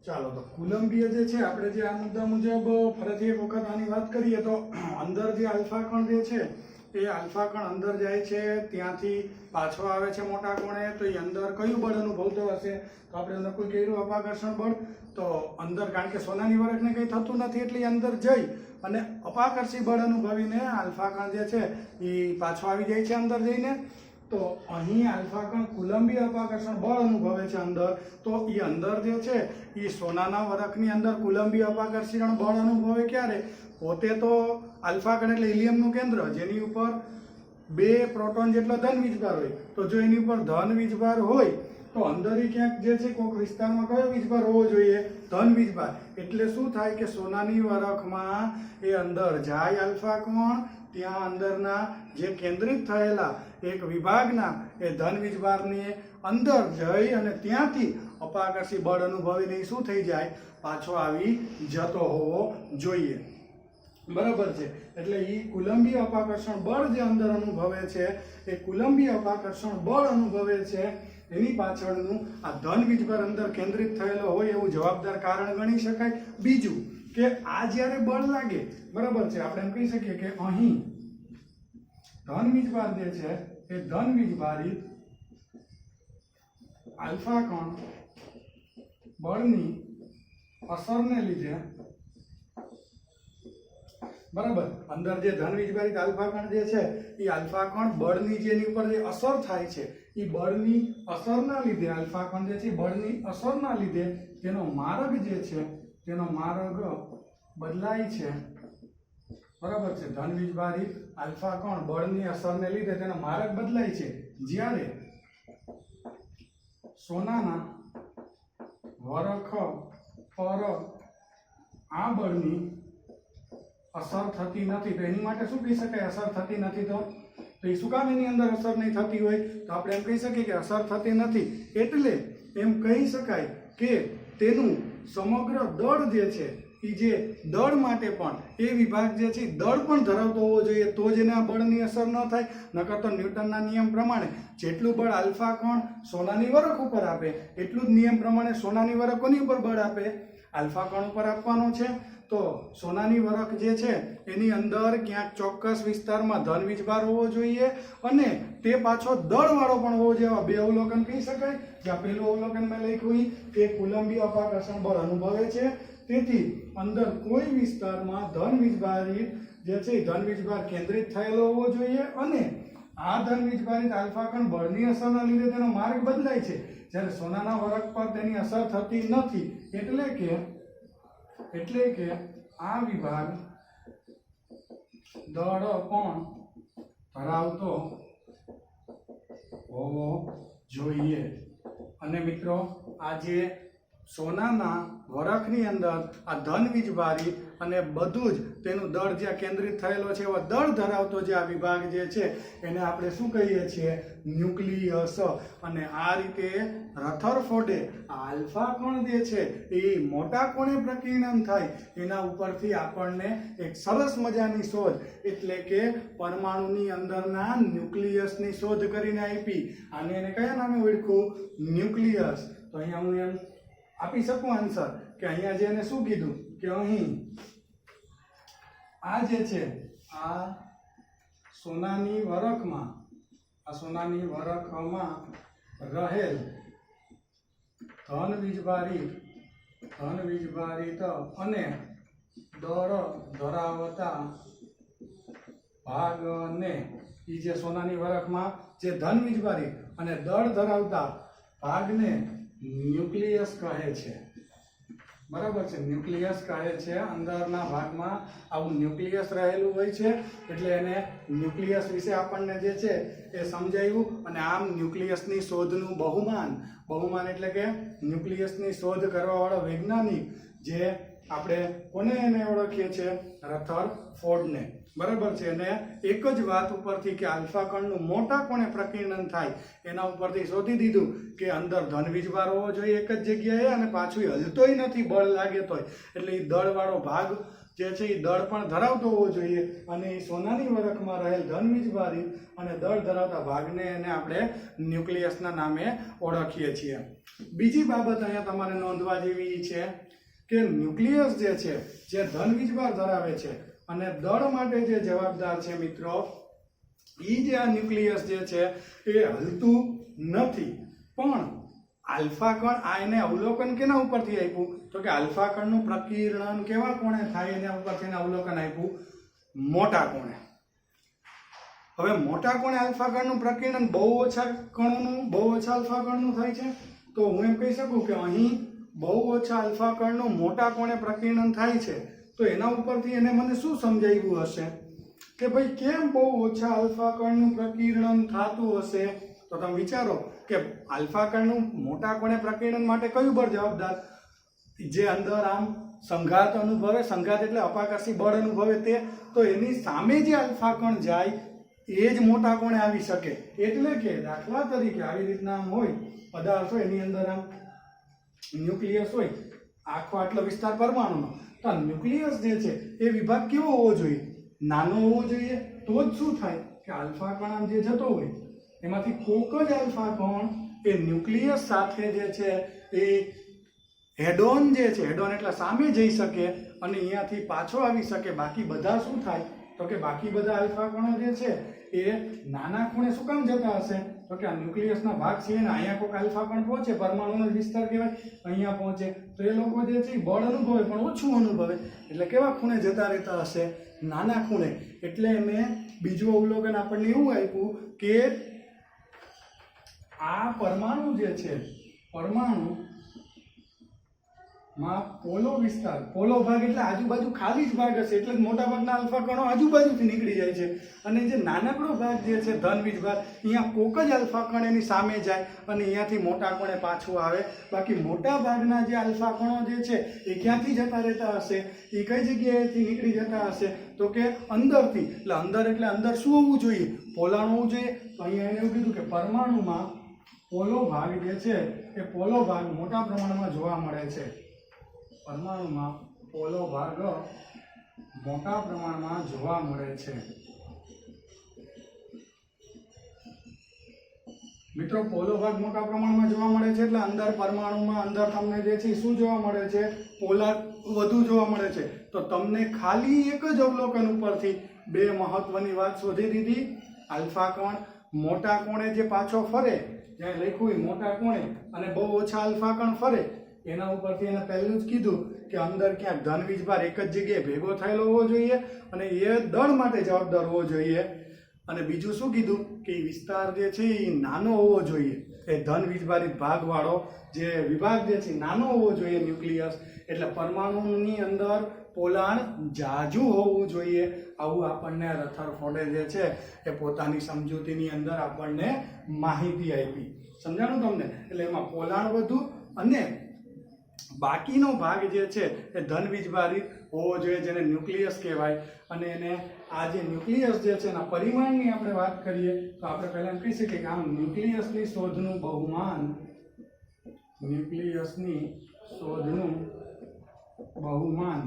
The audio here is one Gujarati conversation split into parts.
ચાલો તો કુલંબીય જે છે આપણે જે આ મુદ્દા મુજબ ફરીથી એક વખત આની વાત કરીએ તો અંદર જે આલ્ફા કણ જે છે એ આલ્ફા કણ અંદર જાય છે, ત્યાંથી પાછો આવે છે મોટા કોણે, તો એ અંદર કયું બળ અનુભવતો હશે? તો આપણે નક્કી કર્યું અપાકર્ષણ બળ. તો અંદર કારણ કે સોનાની વરખને કંઈ થતું નથી એટલે એ અંદર જઈ અને અપાકર્ષી બળ અનુભવીને આલ્ફા કણ જે છે એ પાછો આવી જાય છે અંદર જઈને. તો અહીં આલ્ફા કણ કુલંબીય અપાકર્ષણ બળ અનુભવે છે અંદર. તો એ અંદર જે છે એ સોનાના વરખની અંદર કુલંબીય અપાકર્ષણ બળ અનુભવે ક્યારે? પોતે તો આલ્ફા કણ એટલે હિલિયમનું કેન્દ્ર જેની ઉપર 2 પ્રોટોન જેટલો ધન વીજભાર હોય. તો જો એની ઉપર ધન વીજભાર હોય તો અંદર ક્યાંક જે છે કોઈક વિસ્તારમાં કયો વીજભાર હોવો જોઈએ? ધન વીજભાર. એટલે શું થાય કે સોનાની વરખમાં એ અંદર જાય આલ્ફા કણ, ત્યાં અંદરના જે કેન્દ્રિત થયેલા એક વિભાગના એ ધન વીજભારની અંદર જઈ અને ત્યાંથી અપાકર્ષી બળ અનુભવીને શું થઈ જાય? પાછો આવી જતો હોવો જોઈએ. બરાબર છે. એટલે એ કુલંબીય અપાકર્ષણ બળ જે અંદર અનુભવે છે એ કુલંબીય અપાકર્ષણ બળ અનુભવે છે એની પાછળનું આ ધન વીજભાર અંદર કેન્દ્રિત થયેલો હોય એવું જવાબદાર કારણ ગણી શકાય. બીજું કે આ જ્યારે બળ લાગે, બરાબર છે, આપણે એમ કહી શકીએ કે અહીં ધન વીજભાર જે છે એ ધન વીજભારિત આલ્ફા કણ બળની અસરને લીધે, બરાબર, અંદર જે ધન વીજભારિત આલ્ફા કણ જે છે એ આલ્ફા કણ બળની જેની ઉપર જે અસર થાય છે એ બળની અસરના લીધે આલ્ફા કણ જે છે બળની અસરના લીધે તેનો માર્ગ જે છે તેનો માર્ગ બદલાય છે. બરાબર છે. ધન વીજભારિત આલ્ફા કણ બળની અસરને લીધે તેનો માર્ગ બદલાય છે. જ્યારે સોનાના વરખ પર આ બળની અસર થતી નથી. તો એની માટે શું કહી શકાય? અસર થતી નથી. તો એ શું કામ એની અંદર અસર નહીં થતી હોય? તો આપણે એમ કહી શકીએ કે અસર થતી નથી એટલે એમ કહી શકાય કે તેનું સમગ્ર દળ જે છે એ જે દળ માટે પણ એ વિભાગ જે છે દળ પણ ધરાવતો હોવો જોઈએ, તો જ એને આ બળની અસર ન થાય. નકર તો ન્યૂટનના નિયમ પ્રમાણે જેટલું બળ આલ્ફા કણ સોનાની વરખ ઉપર આપે એટલું જ નિયમ પ્રમાણે સોનાની વરખ કોની ઉપર બળ આપે? આલ્ફા કણ ઉપર આપવાનો છે. તો સોનાની વરખ જે છે એની અંદર ક્યાંક ચોક્કસ વિસ્તારમાં ધન વીજભાર હોવો જોઈએ અને તે પાછો દળવાળો પણ હોવો જોઈએ. આવા 2 અવલોકન કહી શકાય. જ્યાં પહેલું અવલોકન મેં લખ્યું કે કુલંબીય અપાકર્ષણ બળ અનુભવે છે, તેથી અંદર કોઈ વિસ્તારમાં ધન વીજભારિત જે છે ધન વીજભાર કેન્દ્રિત થયેલો હોવો જોઈએ અને આ ધન વીજભારિત આલ્ફા કણ બળની અસરના લીધે તેનો માર્ગ બદલાય છે. જ્યારે સોનાના વરખ પર તેની અસર થતી નથી એટલે કે આ વિભાગ દળ પણ ધરાવતો હોવો જોઈએ. અને મિત્રો આ જે સોનાના વરખની અંદર આ ધન વીજભારિત અને બધું જ તેનું દળ જ્યાં કેન્દ્રિત થયેલો છે એવો દળ ધરાવતો જે આ વિભાગ જે છે એને આપણે શું કહીએ છીએ? ન્યુક્લિયસ. અને આ રીતે રથરફોર્ડે આલ્ફા કણ જે છે એ મોટા કોણે પ્રકીર્ણન થાય એના ઉપરથી આપણને એક સરસ મજાની શોધ એટલે કે પરમાણુની અંદરના ન્યુક્લિયસની શોધ કરીને આપી. આને એને કયા નામે ઓળખ્યું? ન્યુક્લિયસ. તો અહીંયા હું એમ આપી શકું આન્સર કે અહીંયા જે એને શું કીધું કે અહીં આ જે છે આ સોનાની વરખમાં રહેલ ધન વીજભારિત અને દળ ધરાવતા ભાગને એ જે સોનાની વરખમાં જે ધન વીજભારિત અને દળ ધરાવતા ભાગને ન્યુક્લિયસ કહે છે. બરાબર છે. ન્યુક્લિયસ કહે છે. અંદરના ભાગમાં આવું ન્યુક્લિયસ રહેલું હોય છે એટલે એને ન્યુક્લિયસ વિશે આપણને જે છે એ સમજાવ્યું. અને આમ ન્યુક્લિયસની શોધનું બહુમાન એટલે કે ન્યુક્લિયસની શોધ કરવાવાળો વૈજ્ઞાનિક જે આપણે કોને એને ઓળખીએ છીએ? રથરફોર્ડને. બરાબર છે. અને એક જ વાત ઉપરથી કે આલ્ફા કણનું મોટા કોણે પ્રકીર્ણન થાય એના ઉપરથી શોધી દીધું કે અંદર ધન વીજભાર હોવો જોઈએ એક જ જગ્યાએ, અને પાછું હલતોય નથી બળ લાગે તોય, એટલે એ દળવાળો ભાગ જે છે એ દળ પણ ધરાવતો હોવો જોઈએ, અને એ સોનાની વરખમાં રહેલ ધન વીજભારી અને દળ ધરાવતા ભાગને એને આપણે ન્યુક્લિયસના નામે ઓળખીએ છીએ. બીજી બાબત અહીંયા તમારે નોંધવા જેવી છે કે ન્યુક્લિયસ જે છે જે ધન વીજભાર ધરાવે છે અને દળ માટે જે જવાબદાર છે મિત્રો, એ જે આ ન્યુક્લિયસ જે છે એ હલતું નથી. પણ આલ્ફા કણ, આ એને અવલોકન કેના ઉપરથી આપ્યું? તો કે આલ્ફા કણનું પ્રકીર્ણન કેવા કોણે થાય એના ઉપરથી એને અવલોકન આપ્યું? મોટા કોણે. હવે મોટા કોણે આલ્ફા કણનું પ્રકીર્ણન બહુ ઓછા કણોનું, બહુ ઓછા આલ્ફા કણનું થાય છે, તો હું એમ કહી શકું કે અહીં બહુ ઓછા આલ્ફા કણનું મોટા કોણે પ્રકીર્ણન થાય છે. તો એના ઉપરથી એને મને શું સમજાવ્યું હશે કે ભાઈ કેમ બહુ ઓછા આલ્ફા કણનું પ્રકીર્ણન થતું હશે? તો તમે વિચારો કે આલ્ફા કણનું મોટા કોણે પ્રકીર્ણન માટે કયું બળ જવાબદાર? જે અંદર આમ સંઘાત અનુભવે, સંઘાત એટલે અપાકર્ષી બળ અનુભવે તે, તો એની સામે જે આલ્ફા કણ જાય એ જ મોટા કોણે આવી શકે. એટલે કે દાખલા તરીકે આવી રીતના આમ હોય પદાર્થ હોય, એની અંદર આમ ન્યુક્લિયસ હોય, આખો આટલો વિસ્તાર પરમાણુનો, તો ન્યુક્લિયસ જે છે એ વિભાગ કેવો હોવો જોઈએ? નાનો હોવો જોઈએ. તો જ શું થાય કે આલ્ફા કણ આમ જે જતો હોય એમાંથી કોક જ આલ્ફા કણ એ ન્યુક્લિયસ સાથે જે છે એ હેડ-ઓન જે છે, હેડ-ઓન એટલે સામે જઈ શકે અને અહીંયાથી પાછો આવી શકે. બાકી બધા શું થાય? તો કે બાકી બધા આલ્ફા કણો જે છે એ નાના ખૂણે શું કામ જતા હશે? તો કે આ ન્યુક્લિયસના ભાગ છે ને અહીંયા કોઈક આલ્ફા કણ પહોંચે, પરમાણુનો વિસ્તાર કહેવાય, અહીંયા પહોંચે, તો એ લોકો જે છે બળ અનુભવે પણ ઓછું અનુભવે. એટલે કેવા ખૂણે જતા રહેતા હશે? નાના ખૂણે. એટલે એને બીજું અવલોકન આપણને એવું આપ્યું કે આ પરમાણુ જે છે, પરમાણુ માં પોલો વિસ્તાર, પોલો ભાગ એટલે આજુબાજુ ખાલી જ ભાગ હશે, એટલે જ મોટા ભાગના આલ્ફા કણો આજુબાજુથી નીકળી જાય છે. અને જે નાનકડો ભાગ જે છે ધન વીજભાર, અહીંયા કોક જ આલ્ફા કણ એની સામે જાય અને અહીંયાથી મોટા કણે પાછું આવે. બાકી મોટા ભાગના જે આલ્ફા કણો જે છે એ ક્યાંથી જતા રહેતા હશે? એ કઈ જગ્યાએથી નીકળી જતા હશે? તો કે અંદરથી. એટલે અંદર શું હોવું જોઈએ? પોલાણ હોવું જોઈએ. તો અહીંયા એને એવું કીધું કે પરમાણુમાં પોલો ભાગ જે છે એ પોલો ભાગ મોટા પ્રમાણમાં જોવા મળે છે. પરમાણુમાં પોલો ભાગ મોટા પ્રમાણમાં જોવા મળે છે. મિત્રો, પોલો ભાગ મોટા પ્રમાણમાં જોવા મળે છે એટલે અંદર પરમાણુમાં અંદર તમને જે છે શું જોવા મળે છે? પોલાર વધુ જોવા મળે છે. તો તમને ખાલી એક જ અવલોકન ઉપરથી બે મહત્વની વાત શોધી દીધી. આલ્ફા કણ મોટા કોણે જે પાછો ફરે, જ્યાં લખ્યું હોય મોટા કોણે, અને બહુ ઓછા આલ્ફા કણ ફરે, એના ઉપરથી એને પહેલું જ કીધું કે અંદર ક્યાંક ધન વીજભાર એક જ જગ્યાએ ભેગો થયેલો હોવો જોઈએ અને એ દળ માટે જવાબદાર હોવો જોઈએ. અને બીજું શું કીધું કે એ વિસ્તાર જે છે એ નાનો હોવો જોઈએ. એ ધન વીજભારિત ભાગવાળો જે વિભાગ જે છે નાનો હોવો જોઈએ ન્યુક્લિયસ. એટલે પરમાણુની અંદર પોલાણ જાજુ હોવું જોઈએ. આવું આપણને રથરફોર્ડે જે છે એ પોતાની સમજૂતીની અંદર આપણને માહિતી આપી. સમજાણું તમને? એટલે એમાં પોલાણ વધુ અને બાકીનો ભાગ જે છે એ ધન વીજભારિત હોવો જોઈએ, જેને ન્યુક્લિયસ કહેવાય. અને એને આ જે ન્યુક્લિયસ જે છે એના પરિમાણની આપણે વાત કરીએ તો આપણે પહેલા કહી શકીએ કે આમ ન્યુક્લિયસની શોધનું બહુમાન, ન્યુક્લિયસની શોધનું બહુમાન,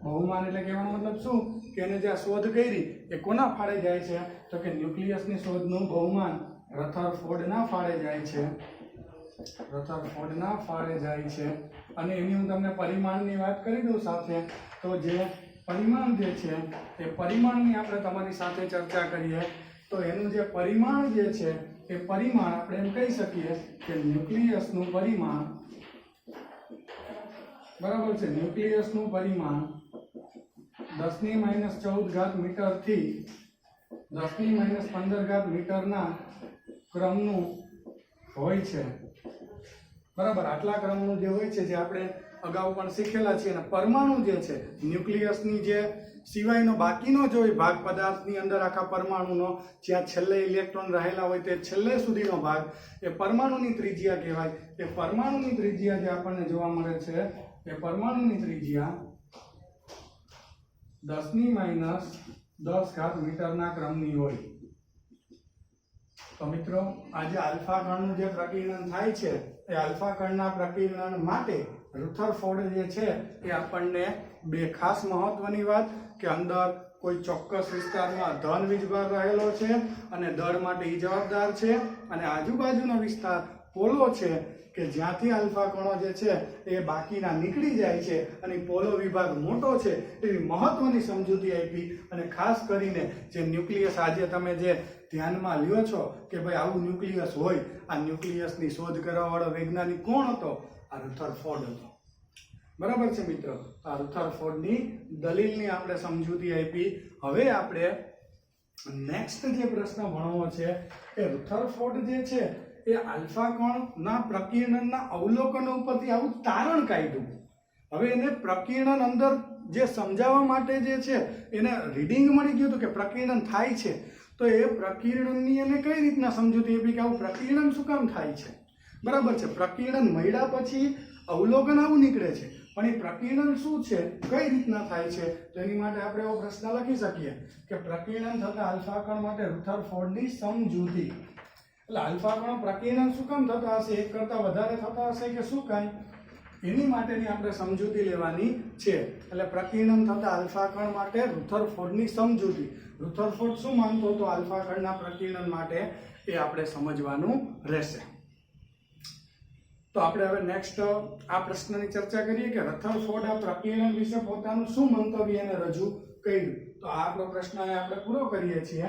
બહુમાન એટલે કહેવાનો મતલબ શું કે એને જે શોધ કરી એ કોના ફાળે જાય છે? તો કે ન્યુક્લિયસની શોધનું બહુમાન રથરફોર્ડના ફાળે જાય છે. રથરફોર્ડના ફાળે જાય છે. અને એની હું તમને પરિમાણની વાત કરી દઉં સાથે. તો જે પરિમાણ જે છે એ પરિમાણની આપણે તમારી સાથે ચર્ચા કરીએ તો એનું જે પરિમાણ જે છે એ પરિમાણ આપણે એમ કહી શકીએ કે ન્યુક્લિયસનું પરિમાણ, બરાબર છે, ન્યુક્લિયસનું પરિમાણ 10⁻14 મીટરથી 10⁻15 મીટરના ક્રમનું હોય છે. બરાબર, આટલા ક્રમનું જે હોય છે, જે આપણે અગાઉ પણ શીખેલા છીએ. અને પરમાણુ જે છે, ન્યુક્લિયસની જે સિવાયનો બાકીનો જો ભાગ પદાર્થની અંદર આખા પરમાણુનો જ્યાં છેલ્લે ઇલેક્ટ્રોન રહેલા હોય તે છેલ્લે સુધીનો ભાગ એ પરમાણુની ત્રિજ્યા કહેવાય. એ પરમાણુની ત્રિજ્યા જે આપણને જોવા મળે છે એ પરમાણુની ત્રિજ્યા 10⁻10 મીટરના ક્રમની હોય. તો મિત્રો આજે આલ્ફા કણનું જે પ્રકીર્ણન થાય છે એ આલ્ફા કણના પ્રકીર્ણન માટે રુથરફોર્ડ જે છે એ આપણને બે ખાસ મહત્વની વાત કે અંદર કોઈ ચોક્કસ વિસ્તારમાં ધન વીજભાર રહેલો છે અને દળ માટે એ જવાબદાર છે, અને આજુબાજુનો વિસ્તાર પોલો છે કે જ્યાંથી આલ્ફા કણો જે છે એ બાકીના નીકળી જાય છે અને પોલો વિભાગ મોટો છે એવી મહત્વની સમજૂતી આપી. અને ખાસ કરીને જે ન્યુક્લિયસ આજે તમે જે ધ્યાનમાં લ્યો છો કે ભાઈ આવું ન્યુક્લિયસ હોય, આ ન્યુક્લિયસની શોધ કરવાવાળો વૈજ્ઞાનિક કોણ હતો? આ રુથરફોર્ડ હતો. બરાબર છે મિત્રો, આ રુથરફોર્ડની દલીલની આપણે સમજૂતી આપી. હવે આપણે નેક્સ્ટ જે પ્રશ્ન ભણવો છે એ રુથરફોર્ડ જે છે એ આલ્ફા કણના પ્રકીર્ણનના અવલોકનો ઉપરથી આવું તારણ કાઢ્યું. હવે એને પ્રકીર્ણન અંદર જે સમજાવવા માટે જે છે એને રીડિંગ મળી ગયું હતું કે પ્રકીર્ણન થાય છે, તો એ પ્રકીર્ણનની એને કઈ રીતના સમજૂતી આપી કે આવું પ્રકીર્ણન શું કામ થાય છે? બરાબર છે, પ્રકીર્ણન મળ્યા પછી અવલોકન આવું નીકળે છે, પણ એ પ્રકીર્ણન શું છે, કઈ રીતના થાય છે? તો એની માટે આપણે એવો પ્રશ્ન લખી શકીએ કે પ્રકીર્ણન થતા આલ્ફા કણ માટે રુથરફોર્ડની સમજૂતી. એટલે આલ્ફા કણો પ્રકીર્ણન શું કામ થતા હશે, એક કરતા વધારે થતા હશે કે શું કાંઈ, એની માટેની આપણે સમજૂતી લેવાની છે. એટલે પ્રકીર્ણન થતા આલ્ફા કણ માટે રુથરફોર્ડની સમજૂતી. રુથરફોર્ડ શું માનતો હતો આલ્ફા કણના પ્રકીર્ણન માટે એ આપણે સમજવાનું રહેશે. તો આપણે હવે નેક્સ્ટ આ પ્રશ્નની ચર્ચા કરીએ કે રથરફોર્ડ આ પ્રકીર્ણન વિશે પોતાનું શું મંતવ્ય એને રજૂ કર્યું. તો આ આપણો પ્રશ્ન આપણે પૂરો કરીએ છીએ.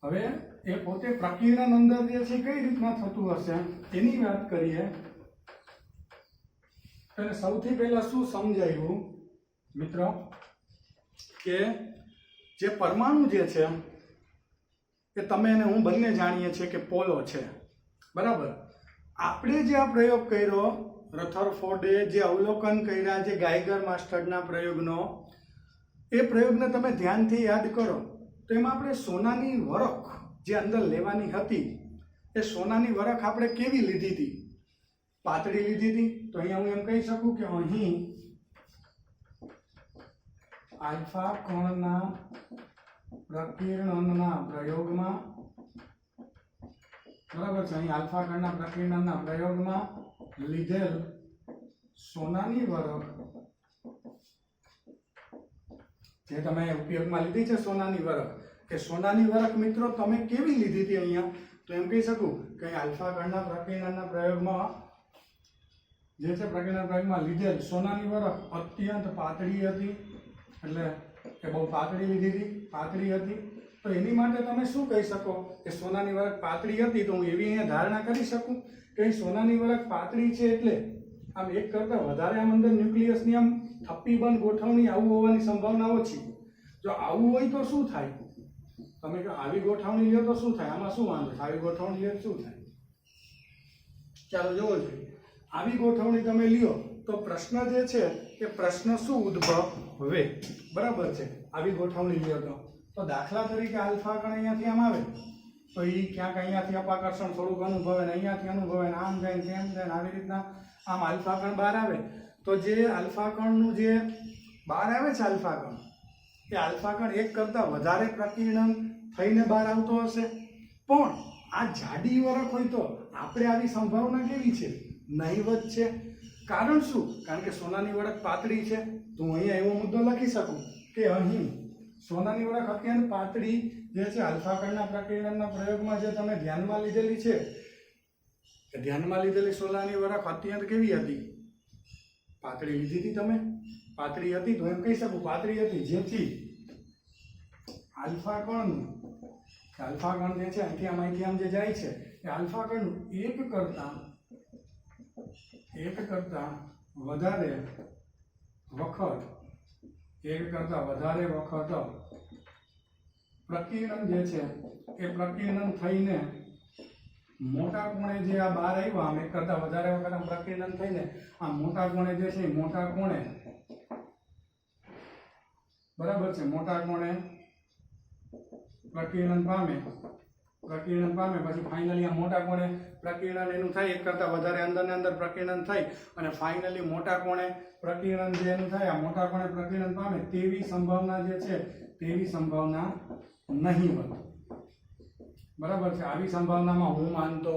હવે એ પોતે પ્રકીર્ણન અંદર જે છે કઈ રીતના થતું હશે એની વાત કરીએ. અને સૌથી પહેલા શું સમજાયું મિત્રો કે જે પરમાણુ જે છે એ તમે અને હું બંને જાણીએ છીએ કે પોલો છે. બરાબર, આપણે જે આ પ્રયોગ કર્યો રથરફોર્ડે જે અવલોકન કર્યા જે ગાઇગર માસ્ટર્ડના પ્રયોગનો, એ પ્રયોગને તમે ધ્યાનથી યાદ કરો તો એમાં આપણે સોનાની વરખ જે અંદર લેવાની હતી એ સોનાની વરખ આપણે કેવી લીધી હતી? પાતળી લીધી હતી. તો અહીંયા હું એમ કહી શકું કે અહીં આલ્ફા કણના પ્રકીર્ણનના પ્રયોગમાં, બરાબર છે, અહીં આલ્ફા કણના પ્રકીર્ણનના પ્રયોગમાં લીધેલ સોનાની વરખ જે તમે ઉપયોગમાં લીધી છે સોનાની વરખ, કે સોનાની વરખ મિત્રો તમે કેવી લીધી હતી અહીંયા? તો એમ કહી શકું કે આલ્ફા કણના પ્રકીર્ણનના પ્રયોગમાં જે છે પ્રકીર્ણન પ્રયોગમાં લીધેલ સોનાની વરખ અત્યંત પાતળી હતી. એટલે કે બહુ પાતળી લીધી હતી, પાતળી હતી. તો એની માટે તમે શું કહી શકો કે સોનાની વરખ પાતળી હતી? તો હું એવી અહીંયા ધારણા કરી શકું કે સોનાની વરખ પાતળી છે એટલે આમ એક કરતાં વધારે આમ અંદર ન્યુક્લિયસની આમ થપ્પી બંધ ગોઠવણી આવું હોવાની સંભાવના ઓછી. જો આવું હોય તો શું થાય? તમે જો આવી ગોઠવણી લ્યો તો શું થાય? આમાં શું વાંધો છે? આવી ગોઠવણી લ્યો શું થાય? ચાલો જોવો જોઈએ. આવી ગોઠવણી તમે લ્યો તો પ્રશ્ન જે છે એ પ્રશ્ન શું ઉદ્ભવે? બરાબર છે, આવી ગોઠવણી લ્યો તો દાખલા તરીકે આલ્ફા કણ અહીંયાથી આમ આવે તો એ ક્યાંક અહીંયાથી અપાકર્ષણ થોડુંક અનુભવે ને અહીંયાથી અનુભવે ને આમ જાય તેમ જાય આવી રીતના આમ આલ્ફા કણ બહાર આવે. તો જે આલ્ફા કણનું જે બહાર આવે છે આલ્ફા કણ, એ આલ્ફા કણ એક કરતાં વધારે પ્રકીર્ણન થઈને બહાર આવતો હશે. પણ આ જાડી વરખ હોય તો આપણે આવી સંભાવના કેવી છે? નહીવત છે. કારણ શું? કારણ કે સોનાની વરખ પાતળી છે. તો હું અહીંયા એવો મુદ્દો લખી શકું કે અહીં સોનાની વરખ અત્યંત પાતળી જે છે આલ્ફા કણના પ્રકીર્ણનના પ્રયોગમાં જે તમે ધ્યાનમાં લીધેલી છે, ધ્યાનમાં લીધેલી સોનાની વરખ અત્યંત કેવી હતી? પાતળી લીધી હતી તમે, પાતળી હતી. તો એમ કહી શકું પાતળી હતી, જેથી આલ્ફા કણ જે છે અહીંથી આમ જે જાય છે એ આલ્ફા કણનું એક કરતાં વધારે વખત પ્રકીર્ણન જે છે એ પ્રકીર્ણન થઈને મોટા કોણે જે આ બહાર આવ્યા, આમ એક કરતાં વધારે વખત આમ પ્રકીર્ણન થઈને આ મોટા કોણે જે છે મોટા કોણે બરાબર છે, મોટા કોણે પ્રકીર્ણન પામે, પછી ફાઇનલી આ મોટા કોણે પ્રકીર્ણન એનું થાય, એક કરતા વધારે અંદર ને અંદર પ્રકીર્ણન થાય અને ફાઇનલી મોટા કોણે પ્રકીર્ણન જે એનું થાય, આ મોટા કોણે પ્રકીર્ણન પામે તેવી સંભાવના જે છે તેવી સંભાવના નહીવત. બરાબર છે, આવી સંભાવનામાં હું માનતો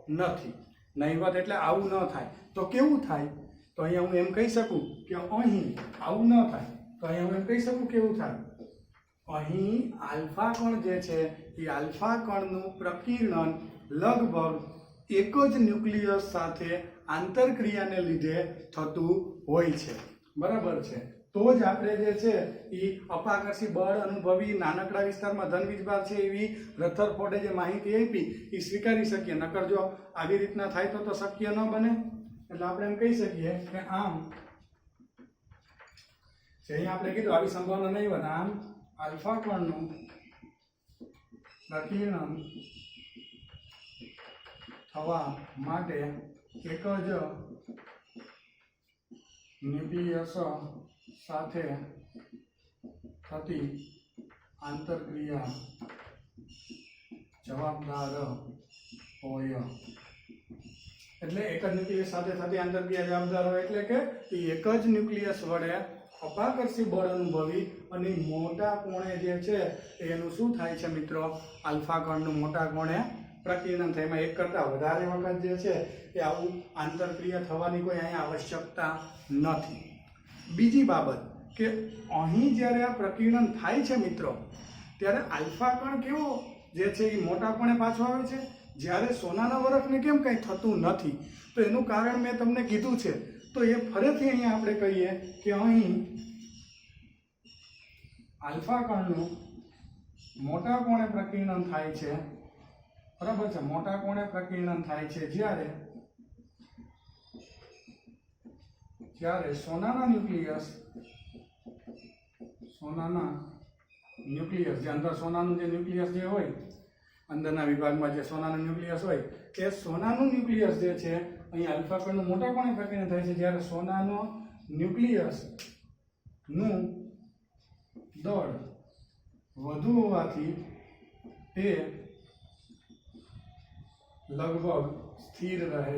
નથી. નહીવત એટલે આવું ન થાય. તો કેવું થાય? તો અહીંયા હું એમ કહી શકું કે અહીં આવું ન થાય. તો અહીંયા હું એમ કહી શકું કેવું થાય? અહીં આલ્ફા કણ જે છે એ આલ્ફા કણનું પ્રકીર્ણન લગભગ એક જ ન્યુક્લિયસ સાથે આંતરક્રિયાને લીધે થતું હોય છે. બરાબર છે, તો જ આપણે જે છે એ અપાકર્ષી બળ અનુભવી નાનકડા વિસ્તારમાં ધન વીજભાર છે એવી રથરફોર્ડે જે માહિતી આપી એ સ્વીકારી શકીએ. નકર જો આવી રીતના થાય તો શક્ય ન બને. એટલે આપણે એમ કહી શકીએ કે આમ જે અહીંયા આપણે કીધું આવી સંભાવના નહીં હોય, આમ આલ્ફા કણનું પ્રકીર્ણન થવા માટે એક જ ન્યુક્લિયસ સાથે થતી આંતરક્રિયા જવાબદાર હોય. એટલે એક જ ન્યુક્લિયસ સાથે થતી આંતરક્રિયા જવાબદાર હોય એટલે કે એક જ ન્યુક્લિયસ વડે અપાકર્ષી બળ અનુભવી અને મોટા કોણે જે છે એનું શું થાય છે મિત્રો? આલ્ફા કણનું મોટા કોણે પ્રકીર્ણન થાય. એમાં એક કરતા વધારે વખત જે છે એ આવું આંતરક્રિયા થવાની કોઈ અહીંયા આવશ્યકતા નથી. બીજી બાબત કે અહીં જ્યારે આ પ્રકીર્ણન થાય છે મિત્રો, ત્યારે આલ્ફા કણ કેવો જે છે એ મોટા કોણે પાછો આવે છે, જ્યારે સોનાના વરખને કેમ કંઈ થતું નથી? તો એનું કારણ મેં તમને કીધું છે. તો એ ફરીથી અહીંયા આપણે કહીએ કે અહીં આલ્ફા કણનું મોટા કોણે પ્રકીર્ણન થાય છે. બરાબર છે, મોટા કોણે પ્રકીર્ણન થાય છે જ્યારે સોનાના ન્યુક્લિયસ જે અંદર સોનાનું જે ન્યુક્લિયસ જે હોય, અંદરના વિભાગમાં જે સોનાનું ન્યુક્લિયસ હોય, એ સોનાનું ન્યુક્લિયસ જે છે અહીં આલ્ફા કણનું મોટા કોણે પ્રકીર્ણન થાય છે જ્યારે સોનાનો ન્યુક્લિયસનું દળ વધુ હોવાથી તે લગભગ સ્થિર રહે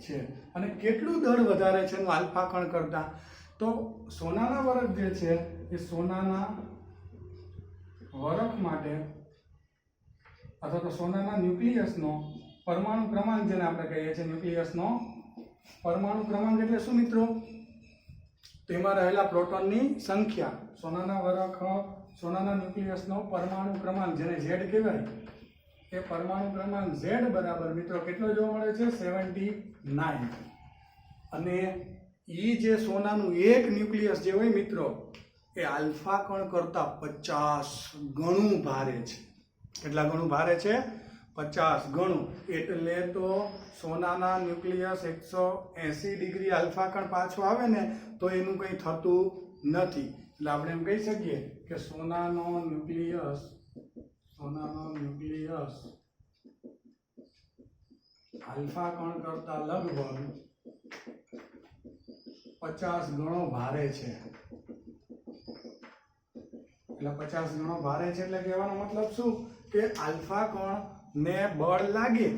છે. અને કેટલું દળ વધારે છે એનું આલ્ફા કણ કરતા? તો સોનાના વરખ જે છે એ સોનાના વરખ માટે અથવા તો સોનાના ન્યુક્લિયસનો પરમાણુ ક્રમાંક જેને આપણે કહીએ છીએ, ન્યુક્લિયસનો પરમાણુ ક્રમાંક એટલે શું મિત્રો? તેમાં રહેલા પ્રોટોનની સંખ્યા. સોનાના ન્યુક્લિયસનો પરમાણુ ક્રમાંક જેને Z કહેવાય, એ પરમાણુ ક્રમાંક Z બરાબર મિત્રો કેટલો જોવા મળે છે? 79. અને એ જે સોનાનું એક ન્યુક્લિયસ જે હોય મિત્રો એ આલ્ફા કણ કરતા 50 ગણું ભારે છે. કેટલા ગણું ભારે છે? 50 ગણું. એટલે તો સોનાના ન્યુક્લિયસ 180 ડિગ્રી આલ્ફા કણ પાછો આવે ને તો એનું કંઈ થતું નથી. એટલે આપણે એમ કહી શકીએ કે સોનાનો ન્યુક્લિયસ આલ્ફા કણ કરતા લગભગ 50 ગણો ભારે છે. એટલે 50 ગણો ભારે છે એટલે કહેવાનો મતલબ શું કે આલ્ફા કણ ને બળ લાગે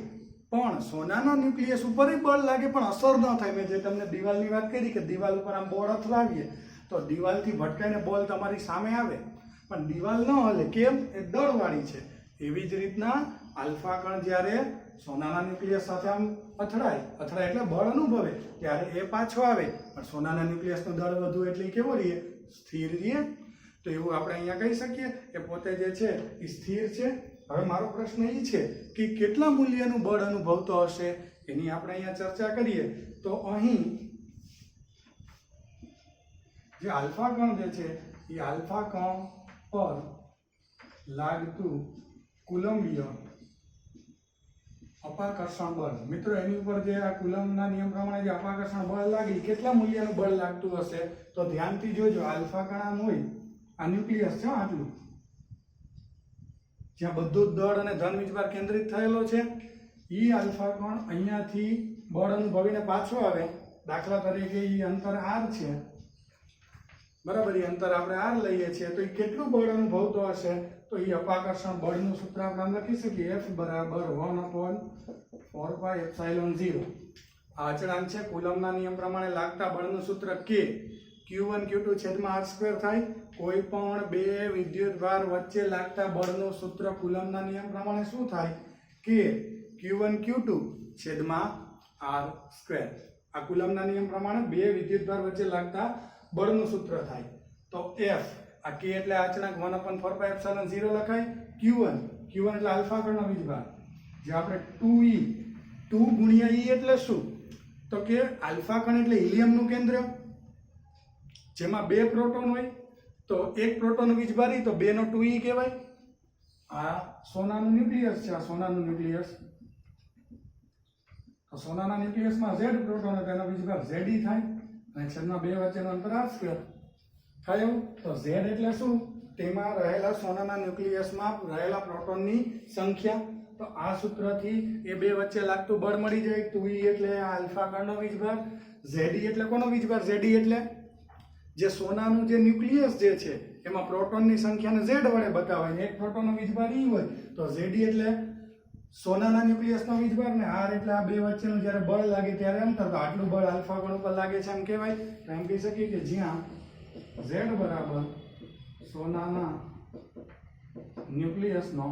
પણ સોનાના ન્યુક્લિયસ ઉપર બળ લાગે પણ અસર ન થાય. મેં જે તમને દિવાલની વાત કરી કે દિવાલ ઉપર આમ બોળ અથડાવીએ તો દિવાલથી ભટકાઈને બોલ તમારી સામે આવે પણ દિવાલ ન હલે. કેમ? એ દળવાળી છે. એવી જ રીતના આલ્ફા કણ જ્યારે સોનાના ન્યુક્લિયસ સાથે આમ અથડાય એટલે બળ અનુભવે ત્યારે એ પાછો આવે પણ સોનાના ન્યુક્લિયસનું દળ વધુ એટલે કેવો રહે? સ્થિર રહે. તો એવું આપણે અહીંયા કહી શકીએ કે પોતે જે છે એ સ્થિર છે. હવે મારો પ્રશ્ન એ છે કે કેટલા મૂલ્યનું બળ અનુભવતો હશે એની આપણે અહીંયા ચર્ચા કરીએ. તો અહીં જે આલ્ફા કણ જે છે એ આલ્ફા કણ પર લાગતું કુલંબીય અપાકર્ષણ બળ મિત્રો એની ઉપર જે આ કુલમ્બના નિયમ પ્રમાણે જે અપાકર્ષણ બળ લાગે કેટલા મૂલ્યનું બળ લાગતું હશે? તો ધ્યાનથી જોજો. આલ્ફા કણ આમ હોય, આ ન્યુક્લિયસ છે આટલું, જ્યાં બધું દળ અને ધન વીજભાર કેન્દ્રિત થયેલો છે. એ આલ્ફા કણ અહીંયાથી બળ અનુભવીને પાછો આવે. દાખલા તરીકે એ અંતર r છે બરાબર, એ અંતર આપણે r લઈએ છીએ તો એ કેટલું બળ અનુભવતો હશે? તો એ અપાકર્ષણ બળનું સૂત્ર આપણે આમ લખી શકીએ F બરાબર 1/4πε0. આ અચળાંક છે. કુલમના નિયમ પ્રમાણે લાગતા બળનું સૂત્ર K Q1 Q2 છેદમાં r² થાય. કોઈ પણ બે વિદ્યુતભાર વચ્ચે લાગતા બળનું સૂત્ર કુલમના નિયમ પ્રમાણે શું થાય? K Q1 Q2 છેદમાં r². આ કુલમના નિયમ પ્રમાણે બે વિદ્યુતભાર વચ્ચે લાગતા બળનું સૂત્ર થાય. તો F આ K એટલે અચળાંક 1/4πε0 લખાય. Q1 એટલે આલ્ફા કણનો વીજભાર જે આપણે 2e 2 ગુણ્યા e એટલે શું? તો કે આલ્ફા કણ એટલે હિલિયમનું કેન્દ્ર જેમાં બે પ્રોટોન હોય. તો એક પ્રોટોન વીજભાર તો 2 નો 2e કહેવાય. આ સોનાનું ન્યુક્લિયસ છે. આ સોનાનું ન્યુક્લિયસ. તો સોનાના ન્યુક્લિયસમાં Z પ્રોટોન હોય તેનો વીજભાર Ze થાય અને છેદમાં બે વચ્ચેનું અંતર r² થાય. એવું તો Z એટલે શું? તેમાં રહેલા સોનાના ન્યુક્લિયસમાં રહેલા પ્રોટોનની સંખ્યા. તો આ સૂત્રથી એ બે વચ્ચે લાગતું બળ મળી જાય. 2e એટલે આલ્ફા કણનો વીજભાર. Ze એટલે કોનો વીજભાર? Ze એટલે જે સોનાનું જે ન્યુક્લિયસ જે છે એમાં પ્રોટોનની સંખ્યાને Z વડે બતાવાય ને એક પ્રોટોનનો વીજભાર e હોય તો Ze એટલે સોનાના ન્યુક્લિયસનો વીજભાર ને r એટલે આ બે વચ્ચેનું જ્યારે બળ લાગે ત્યારે અંતર. તો આટલું બળ આલ્ફા કણ ઉપર લાગે છે એમ કહેવાય. તો એમ કહી શકીએ કે જ્યાં Z બરાબર સોનાના ન્યુક્લિયસનો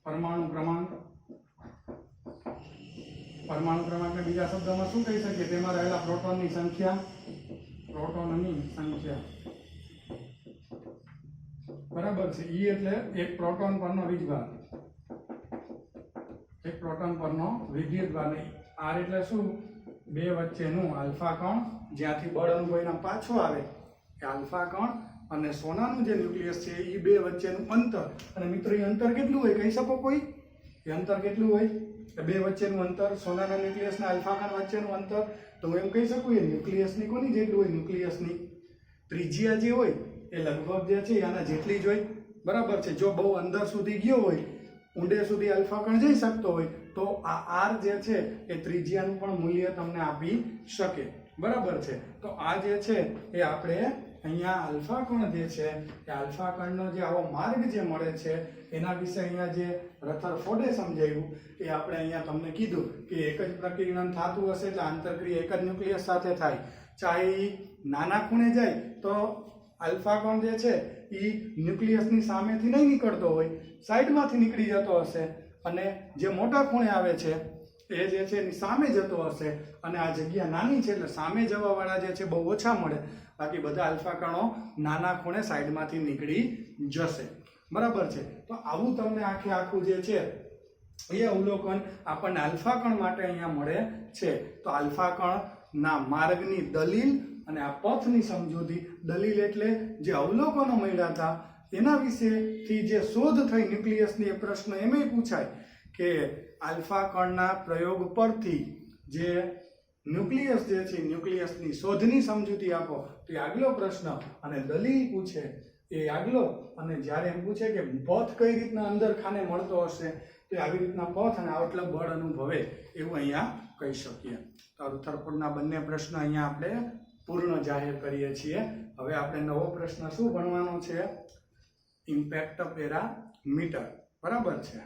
પરમાણુ ક્રમાંકને બીજા શબ્દોમાં શું કહી શકીએ? તેમાં રહેલા પ્રોટોનની સંખ્યા બરાબર છે. E એટલે એક પ્રોટોન પરનો વીજભાર, એક પ્રોટોન પરનો વિદ્યુતભાર. r એટલે શું? બે વચ્ચેનું આલ્ફા કણ જ્યાંથી બળ અનુભવીને પાછો આવે એ આલ્ફા કણ અને સોનાનું જે ન્યુક્લિયસ છે એ બે વચ્ચેનું અંતર. અને મિત્રો એ અંતર કેટલું હોય કહી શકો કોઈ? એ અંતર કેટલું હોય? બે વચ્ચેનું અંતર, સોનાના ન્યુક્લિયસ અને આલ્ફા કણ વચ્ચેનું અંતર. તો હું એમ કહી શકું એ ન્યુક્લિયસની કોની જેટલું હોય? ન્યુક્લિયસની ત્રિજ્યા જે હોય એ લગભગ જે છે આના જેટલી જ હોય. બરાબર છે. જો બહુ અંદર સુધી ગયો હોય, ઊંડે સુધી આલ્ફા કણ જઈ શકતો હોય તો આ r જે છે એ ત્રિજ્યાનું પણ મૂલ્ય તમને આપી શકે. બરાબર છે. તો આ જે છે એ આપણે અહીંયા આલ્ફા કણ જે છે એ આલ્ફા કણનો જે આવો માર્ગ જે મળે છે એના વિશે અહીંયા જે રથરફોર્ડે સમજાવ્યું એ આપણે અહીંયા તમને કીધું કે એક જ પ્રકીર્ણન થતું હશે એટલે આંતરક્રિયા એક જ ન્યુક્લિયસ સાથે થાય. ચાહે નાના ખૂણે જાય તો આલ્ફા કણ જે છે એ ન્યુક્લિયસની સામેથી નહીં નીકળતો હોય, સાઈડમાંથી નીકળી જતો હશે. અને જે મોટા ખૂણે આવે છે એ જે છે એની સામે જતો હશે. અને આ જગ્યા નાની છે એટલે સામે જવાવાળા જે છે બહુ ઓછા મળે. બાકી બધા આલ્ફા કણો નાના ખૂણે સાઈડમાંથી નીકળી જશે. બરાબર છે. તો આવું તમને આખું જે છે એ અવલોકન આપણને આલ્ફા કણ માટે અહીંયા મળે છે. તો આલ્ફા કણના માર્ગની દલીલ અને આ પથની સમજૂતી. દલીલ એટલે જે અવલોકનો મળ્યા હતા એના વિશેથી જે શોધ થઈ ન્યુક્લિયસની એ પ્રશ્ન એમાંય પૂછાય કે આલ્ફા કણના પ્રયોગ પરથી જે ન્યુક્લિયસ જે છે ન્યુક્લિયસની શોધની સમજૂતી આપો તો એ આગલો પ્રશ્ન. અને દલીલ પૂછે એ આગલો. અને જ્યારે એમ પૂછે કે પથ કઈ રીતના અંદર ખાને મળતો હશે તો આવી રીતના પથ અને આટલું બળ અનુભવે એવું અહીંયા કહી શકીએ. તો રથરફોર્ડના બંને પ્રશ્ન અહીંયા આપણે પૂર્ણ જાહેર કરીએ છીએ. હવે આપણે નવો પ્રશ્ન શું ભણવાનો છે? Impact parameter. બરાબર છે.